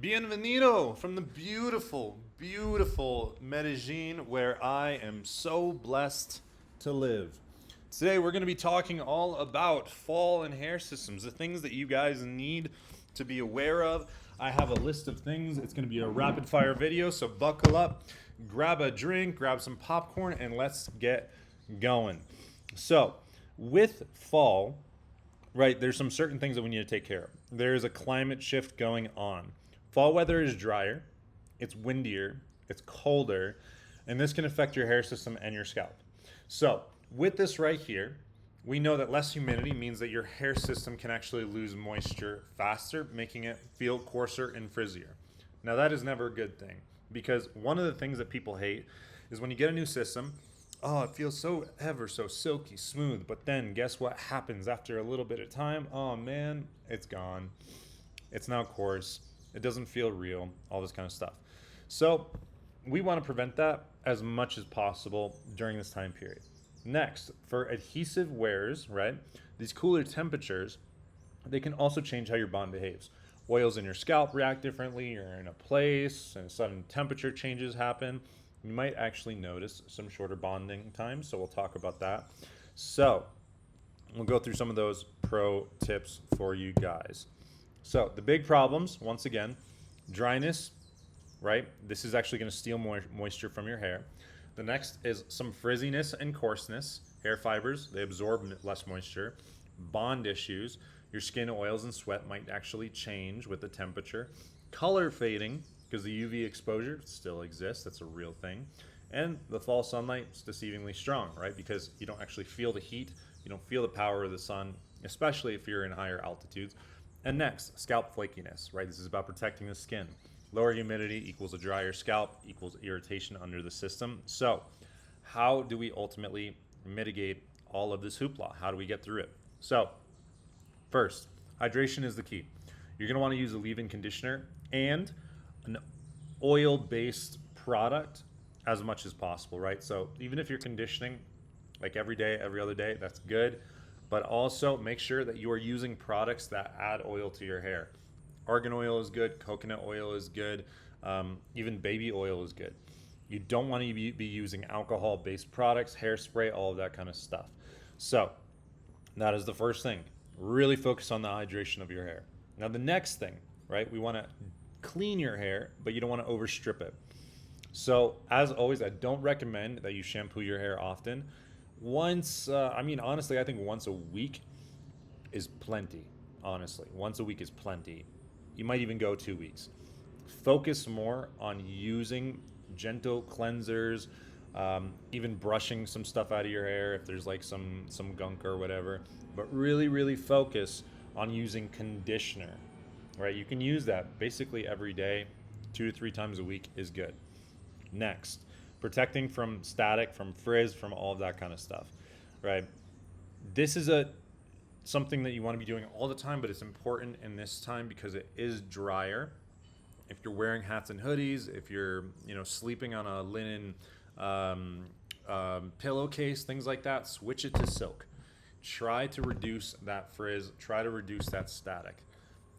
Bienvenido from the beautiful, beautiful Medellin, where I am so blessed to live. Today, we're going to be talking all about fall and hair systems, the things that you guys need to be aware of. I have a list of things. It's going to be a rapid fire video, so buckle up, grab a drink, grab some popcorn, and let's get going. So, with fall, right, there's some certain things that we need to take care of. There is a climate shift going on. Fall weather is drier, it's windier, it's colder, and this can affect your hair system and your scalp. So, with this right here, we know that less humidity means that your hair system can actually lose moisture faster, making it feel coarser and frizzier. Now, that is never a good thing because one of the things that people hate is when you get a new system, oh, it feels so ever so silky smooth, but then guess what happens after a little bit of time? Oh man, it's gone. It's now coarse. It doesn't feel real, all this kind of stuff. So we want to prevent that as much as possible during this time period. Next, for adhesive wears, right, these cooler temperatures, they can also change how your bond behaves. Oils in your scalp react differently. You're in a place and sudden temperature changes happen. You might actually notice some shorter bonding times, so we'll talk about that. So we'll go through some of those pro tips for you guys. So the big problems, once again, dryness, right? This is actually going to steal moisture from your hair. The next is some frizziness and coarseness. Hair fibers, they absorb less moisture. Bond issues, your skin oils and sweat might actually change with the temperature. Color fading, because the UV exposure still exists, that's a real thing. And the fall sunlight is deceivingly strong, right? Because you don't actually feel the heat, you don't feel the power of the sun, especially if you're in higher altitudes. And next, scalp flakiness, right? This is about protecting the skin. Lower humidity equals a drier scalp equals irritation under the system. So, how do we ultimately mitigate all of this hoopla? How do we get through it? So, first, hydration is the key. You're going to want to use a leave-in conditioner and an oil-based product as much as possible, right? So, even if you're conditioning like every day, every other day, that's good. But also make sure that you are using products that add oil to your hair. Argan oil is good, coconut oil is good, even baby oil is good. You don't want to be using alcohol-based products, hairspray, all of that kind of stuff. So that is the first thing. Really focus on the hydration of your hair. Now the next thing, right? We want to clean your hair, but you don't want to overstrip it. So as always, I don't recommend that you shampoo your hair often. Honestly, I think once a week is plenty. Honestly, once a week is plenty. You might even go 2 weeks. Focus more on using gentle cleansers, even brushing some stuff out of your hair if there's like some gunk or whatever. But really, really focus on using conditioner, right? You can use that basically every day, 2 to 3 times a week is good. Next, protecting from static, from frizz, from all of that kind of stuff, right? This is something that you want to be doing all the time, but it's important in this time because it is drier. If you're wearing hats and hoodies, if you're sleeping on a linen pillowcase, things like that, switch it to silk. Try to reduce that frizz. Try to reduce that static.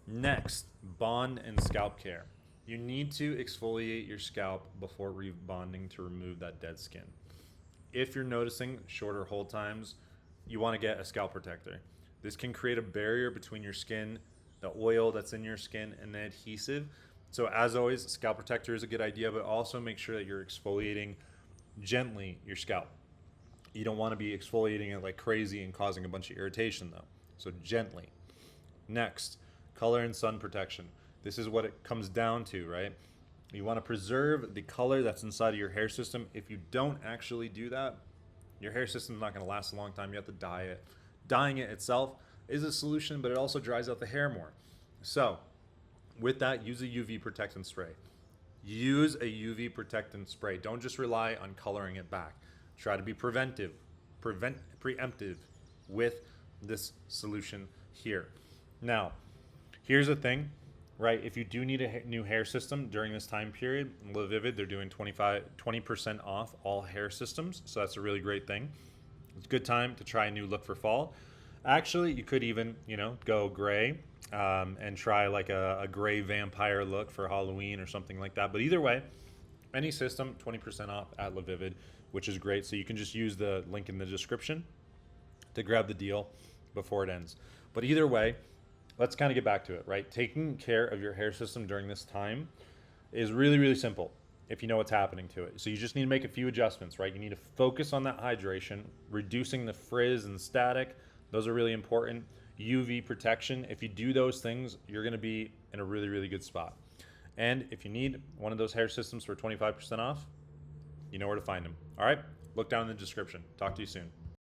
Next, bond and scalp care. You need to exfoliate your scalp before rebonding to remove that dead skin. If you're noticing shorter hold times, you want to get a scalp protector. This can create a barrier between your skin, the oil that's in your skin, and the adhesive. So as always, scalp protector is a good idea, but also make sure that you're exfoliating gently your scalp. You don't want to be exfoliating it like crazy and causing a bunch of irritation though. So gently. Next, color and sun protection. This is what it comes down to, right? You want to preserve the color that's inside of your hair system. If you don't actually do that, your hair system is not going to last a long time. You have to dye it. Dyeing it itself is a solution, but it also dries out the hair more. So, with that, use a UV protectant spray. Use a UV protectant spray. Don't just rely on coloring it back. Try to be preemptive with this solution here. Now, here's the thing, right? If you do need a new hair system during this time period, Livivid, they're doing 20% off all hair systems. So that's a really great thing. It's a good time to try a new look for fall. Actually, you could even, go gray and try like a gray vampire look for Halloween or something like that. But either way, any system, 20% off at LaVivid, which is great. So you can just use the link in the description to grab the deal before it ends. But either way, let's kind of get back to it, right? Taking care of your hair system during this time is really, really simple if you know what's happening to it. So you just need to make a few adjustments, right? You need to focus on that hydration, reducing the frizz and static. Those are really important. UV protection. If you do those things, you're going to be in a really, really good spot. And if you need one of those hair systems for 25% off, you know where to find them. All right? Look down in the description. Talk to you soon.